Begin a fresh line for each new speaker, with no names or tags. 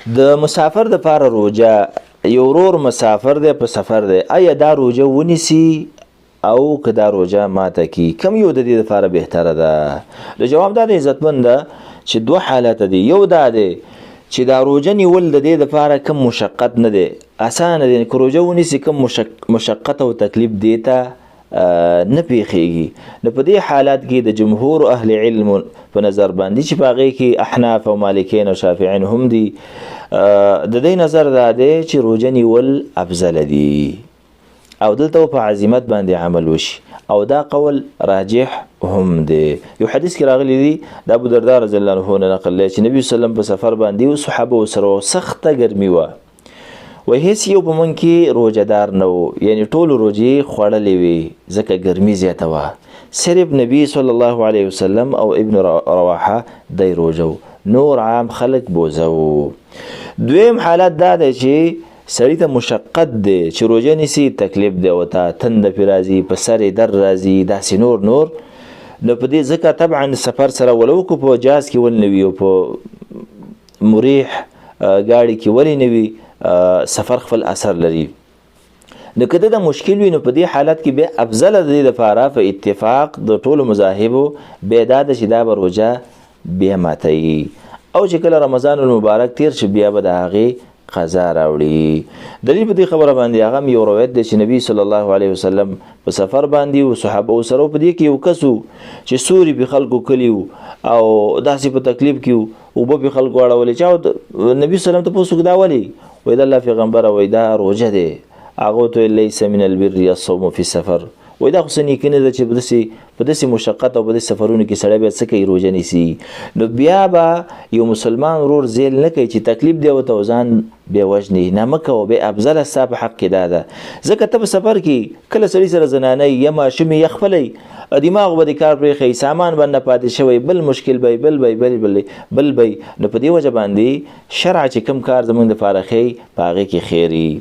د مسافر د پاره روجه یو ورور مسافر دی په سفر دی آیا دا روجه ونیسي او که دا روجه ماته کی کم یو د دې لپاره بهتره ده؟ د جواب دا د عزتمند ده چې دوه حالت دي. یو دا دی چې دا روجه نیول د دې لپاره کم مشقت نه دی، اسانه دی که روجه ونیسي کم مشقت او تکلیف دیتا نه پیښیږي. نو په دې حالات کې د جمهور اهل علم په نظر باندې چې په هغې کې احناف او مالکین او شافعین هم دي، د دې نظر دا دی چې روجه نیول افضل دي او دلته په عزیمت باندې عمل وشي او دا قول راجح هم دی. یو حدیث کې راغلی دی د ابو درداء رضی الله عنه نه نقل دی چې نبی صلی الله علیه وسلم په سفر باندې او صحابه سره سخته ګرمي وه و هیڅ یو په من کې روجه دار نه و، یعنی ټولو روجې خوړلې وي ځکه ګرمي زیاته وه. صرف نبی صلی الله علیه وسلم او ابن رواحه دی روجه و، نور عام خلق بوزه و. دویم حالت دا دی چې سړی ته مشقت دی چې روجه نیسي تکلیف دی ورته، تنده پرې راځي، په سر یې در راځي، داسې نور. نو په دې ځکه طبعا سفر سره ولو که په جاز کې ول نه وي او په مریح ګاډي کې ولې نه وي، سفر خپل اثر لري. نو که د مشکل وي نو په دې حالت کې بیا افضل د دې لپاره په اتفاق د ټولو مذاهبو بیا دا ده چې دا به روجه بیا ماتوي او چې کله رمضان المبارک تیر شي بیا به د هغې قضا راوړي. دلیل په دې خبره باندې هغه یو روایت دی چې نبی صلی الله علیه وسلم په سفر باندې او صحابه سره په دې کې یو کس چې سوري په خلکو کلی او داسې په تکلیف کې او په خلکو اړولې چې نبی صلی الله علیه وسلم ته پوښتنه دا ولی وای د الله پیغمبر وای دا روزه دی، هغه ته لیس من البر الصوم فی السفر، وای دا خو سنې کنه چې په داسې مشقت او په داسې سفرونو کې سړی بیا څه کوي روزه نیسي. نو بیا به یو مسلمان ورور ذیل نه کوي چې تکلیف دی ورته ځان بیا وژني، نه مه کوه. بیا افضل ستا په حق کې دا ده ځکه ته په سفر کې کله سړي سره زنانه یا ماشوم یا خپلی دماغ به د کار پرېښی، سامان به نه پاتې شوی، بل مشکل به بل نو په دې وجه باندې شرع چې کوم کار زموږ دپاره ښیي په هغې کې خیر وي.